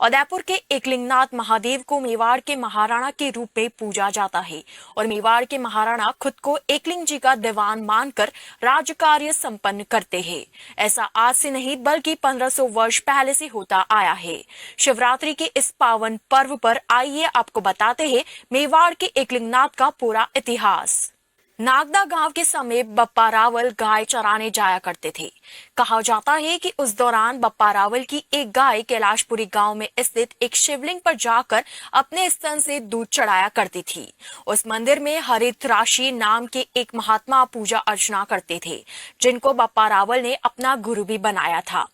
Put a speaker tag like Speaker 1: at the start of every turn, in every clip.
Speaker 1: उदयपुर के एकलिंगनाथ महादेव को मेवाड़ के महाराणा के रूप में पूजा जाता है और मेवाड़ के महाराणा खुद को एकलिंग जी का दीवान मानकर राज कार्य संपन्न करते हैं। ऐसा आज से नहीं बल्कि 1500 वर्ष पहले से होता आया है। शिवरात्रि के इस पावन पर्व पर आइए आपको बताते हैं मेवाड़ के एकलिंगनाथ का पूरा इतिहास। नागदा गांव के समीप बप्पा रावल गाय चराने जाया करते थे। कहा जाता है कि उस दौरान बप्पा रावल की एक गाय कैलाशपुरी गांव में स्थित एक शिवलिंग पर जाकर अपने स्तन से दूध चढ़ाया करती थी। उस मंदिर में हरित राशि नाम के एक महात्मा पूजा अर्चना करते थे, जिनको बप्पा रावल ने अपना गुरु भी बनाया था।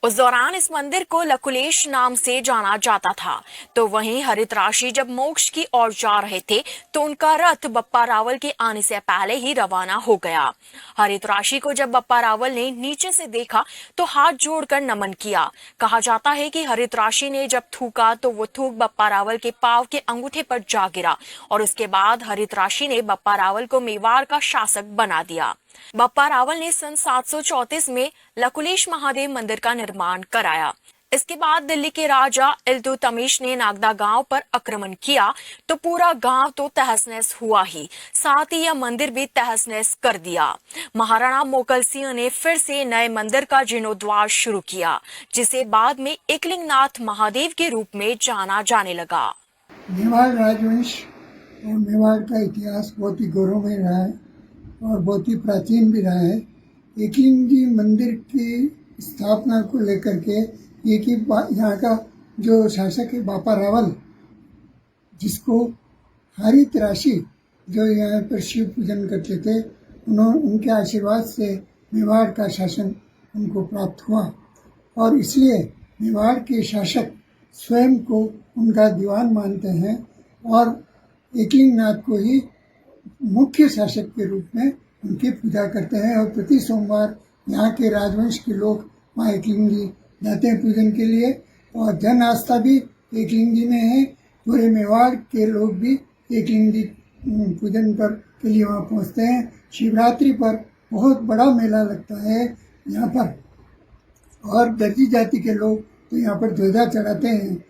Speaker 1: उस दौरान इस मंदिर को लकुलेश नाम से जाना जाता था। तो वहीं हरित राशि जब मोक्ष की ओर जा रहे थे तो उनका रथ बप्पा रावल के आने से पहले ही रवाना हो गया। हरित राशि को जब बप्पा रावल ने नीचे से देखा तो हाथ जोड़कर नमन किया। कहा जाता है कि हरित राशि ने जब थूका तो वो थूक बप्पा रावल के पांव के अंगूठे पर जा गिरा और उसके बाद हरित राशि ने बप्पा रावल को मेवाड़ का शासक बना दिया। बप्पा रावल ने सन 734 में लकुलेश महादेव मंदिर का निर्माण कराया। इसके बाद दिल्ली के राजा इल्तुतमिश ने नागदा गांव पर आक्रमण किया तो पूरा गांव तो तहस-नहस हुआ ही, साथ ही यह मंदिर भी तहस-नहस कर दिया। महाराणा मोकल सिंह ने फिर से नए मंदिर का जीर्णोद्धार शुरू किया, जिसे बाद में एकलिंगनाथ महादेव के रूप में जाना जाने लगा।
Speaker 2: मेवाड़ राजवंश और मेवाड़ का इतिहास बहुत ही गौरवमय रहा है और बहुत ही प्राचीन भी रहा है। एकलिंग जी मंदिर की स्थापना को लेकर के यहाँ का जो शासक है बापा रावल, जिसको हरित राशि जो यहाँ पर शिव पूजन करते थे, उनके आशीर्वाद से मेवाड़ का शासन उनको प्राप्त हुआ और इसलिए मेवाड़ के शासक स्वयं को उनका दीवान मानते हैं और एकलिंगनाथ को ही मुख्य शासक के रूप में उनकी पूजा करते हैं। और प्रति सोमवार यहाँ के राजवंश के लोग माँ एकलिंग जी जाते हैं पूजन के लिए और जन आस्था भी एकलिंग जी में है। पूरे मेवाड़ के लोग भी एकलिंग जी पूजन पर के लिए वहाँ पहुँचते हैं। शिवरात्रि पर बहुत बड़ा मेला लगता है यहाँ पर और दर्जी जाति के लोग तो यहाँ पर ध्वजा चढ़ाते हैं।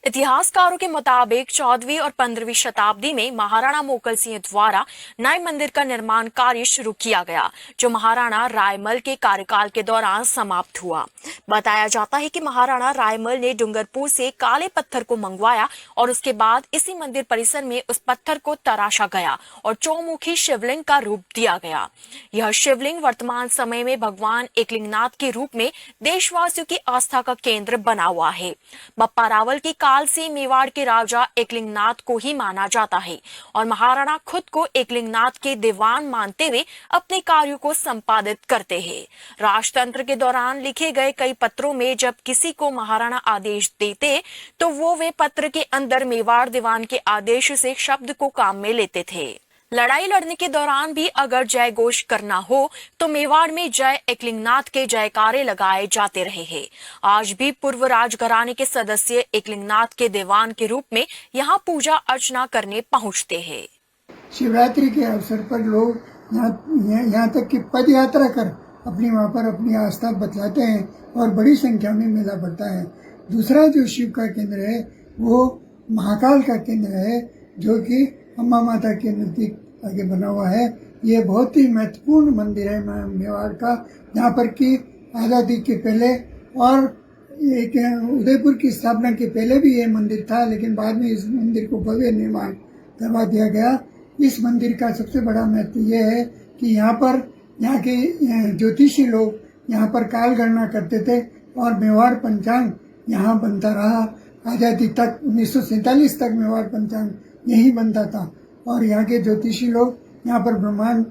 Speaker 1: इतिहासकारों के मुताबिक 14वीं और 15वीं शताब्दी में महाराणा मोकल सिंह द्वारा नए मंदिर का निर्माण कार्य शुरू किया गया, जो महाराणा रायमल के कार्यकाल के दौरान समाप्त हुआ। बताया जाता है कि महाराणा रायमल ने डूंगरपुर से काले पत्थर को मंगवाया और उसके बाद इसी मंदिर परिसर में उस पत्थर को तराशा गया और चौमुखी शिवलिंग का रूप दिया गया। यह शिवलिंग वर्तमान समय में भगवान एकलिंगनाथ के रूप में देशवासियों की आस्था का केंद्र बना हुआ है। बप्पा रावल के काल से मेवाड़ के राजा एकलिंगनाथ को ही माना जाता है और महाराणा खुद को एकलिंगनाथ के दीवान मानते हुए अपने कार्यों को संपादित करते हैं। राजतंत्र के दौरान लिखे गए कई पत्रों में जब किसी को महाराणा आदेश देते तो वो वे पत्र के अंदर मेवाड़ दीवान के आदेश से शब्द को काम में लेते थे। लड़ाई लड़ने के दौरान भी अगर जय घोष करना हो तो मेवाड़ में जय एकलिंगनाथ के जयकारे लगाए जाते रहे हैं। आज भी पूर्व राजघराने के सदस्य एकलिंगनाथ के दीवान के रूप में यहाँ पूजा अर्चना करने पहुँचते हैं।
Speaker 2: शिवरात्रि के अवसर पर लोग यहाँ तक कि पद यात्रा कर अपनी वहाँ पर अपनी आस्था बतलाते हैं और बड़ी संख्या में मेला बढ़ता है। दूसरा जो शिव का केंद्र है वो महाकाल का केंद्र है, जो कि अम्बा माता के नजदीक आगे बना हुआ है। ये बहुत ही महत्वपूर्ण मंदिर है मेवाड़ का, जहाँ पर कि आज़ादी के पहले और एक उदयपुर की स्थापना के पहले भी ये मंदिर था, लेकिन बाद में इस मंदिर को भव्य निर्माण करवा दिया गया। इस मंदिर का सबसे बड़ा महत्व ये है कि यहाँ के ज्योतिषी लोग यहाँ पर काल गणना करते थे और मेवाड़ पंचांग यहाँ बनता रहा आज़ादी तक। 1947 तक मेवाड़ पंचांग यही बनता था और यहाँ के ज्योतिषी लोग यहाँ पर ब्रह्मांड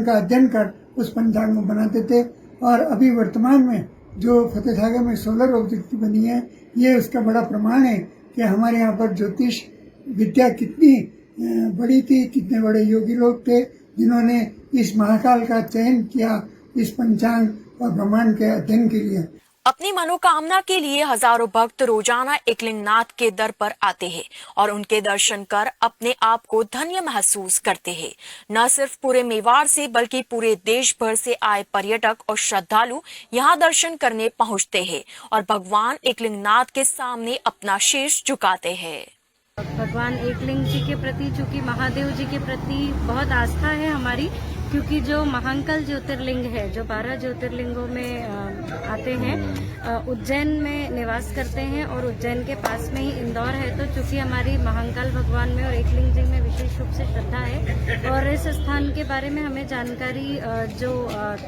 Speaker 2: का अध्ययन कर उस पंचांग को बनाते थे। और अभी वर्तमान में जो फतेह सागर में सोलर ऑब्जेक्टिव बनी है, ये उसका बड़ा प्रमाण है कि हमारे यहाँ पर ज्योतिष विद्या कितनी बड़ी थी, कितने बड़े योगी लोग थे जिन्होंने इस महाकाल का चयन किया इस पंचांग और ब्रह्मांड के अध्ययन के लिए।
Speaker 1: अपनी मनोकामना के लिए हजारों भक्त रोजाना एकलिंगनाथ के दर पर आते हैं और उनके दर्शन कर अपने आप को धन्य महसूस करते हैं। न सिर्फ पूरे मेवाड़ से बल्कि पूरे देश भर से आए पर्यटक और श्रद्धालु यहां दर्शन करने पहुंचते हैं और भगवान एकलिंगनाथ के सामने अपना शीश झुकाते हैं।
Speaker 3: भगवान एकलिंग जी के प्रति, चूंकि महादेव जी के प्रति बहुत आस्था है हमारी, क्योंकि जो महांकल ज्योतिर्लिंग है, जो 12 ज्योतिर्लिंगों में आते हैं, उज्जैन में निवास करते हैं और उज्जैन के पास में ही इंदौर है। तो चूंकि हमारी महांकाल भगवान में और एकलिंग जी में विशेष रूप से श्रद्धा है और इस स्थान के बारे में हमें जानकारी जो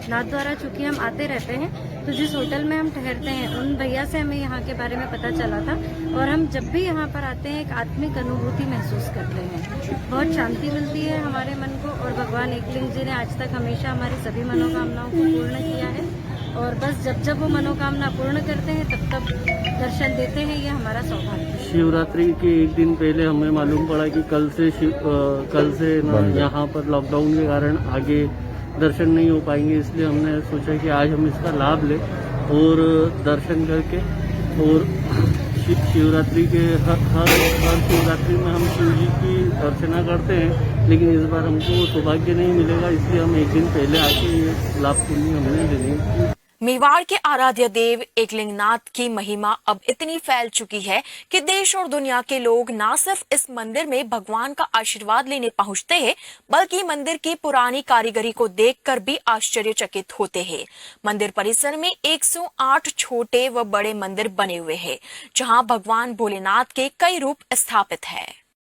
Speaker 3: नाथ द्वारा, चूंकि हम आते रहते हैं तो जिस होटल में हम ठहरते हैं उन भैया से हमें यहाँ के बारे में पता चला था और हम जब भी यहाँ पर आते हैं एक आत्मिक अनुभूति महसूस करते हैं। बहुत शांति मिलती है हमारे मन को और भगवान एकलिंग जी ने आज तक हमेशा हमारी सभी मनोकामनाओं को पूर्ण किया है और बस जब जब वो मनोकामना पूर्ण करते हैं तब तब दर्शन देते हैं। ये हमारा सौभाग्य है।
Speaker 4: शिवरात्रि के एक दिन पहले हमें मालूम पड़ा कि कल से यहाँ पर लॉकडाउन के कारण आगे दर्शन नहीं हो पाएंगे, इसलिए हमने सोचा कि आज हम इसका लाभ लें और दर्शन करके और शिवरात्रि के हर शिवरात्रि में हम शिव जी की अर्चना करते हैं, लेकिन इस बार हमको सौभाग्य नहीं मिलेगा, इसलिए हम एक दिन पहले आके ये लाभ पुण्य हमने लेने।
Speaker 1: मेवाड़ के आराध्य देव एकलिंगनाथ की महिमा अब इतनी फैल चुकी है कि देश और दुनिया के लोग न सिर्फ इस मंदिर में भगवान का आशीर्वाद लेने पहुंचते हैं, बल्कि मंदिर की पुरानी कारीगरी को देखकर भी आश्चर्यचकित होते हैं। मंदिर परिसर में 108 छोटे व बड़े मंदिर बने हुए हैं, जहां भगवान भोलेनाथ के कई रूप स्थापित है।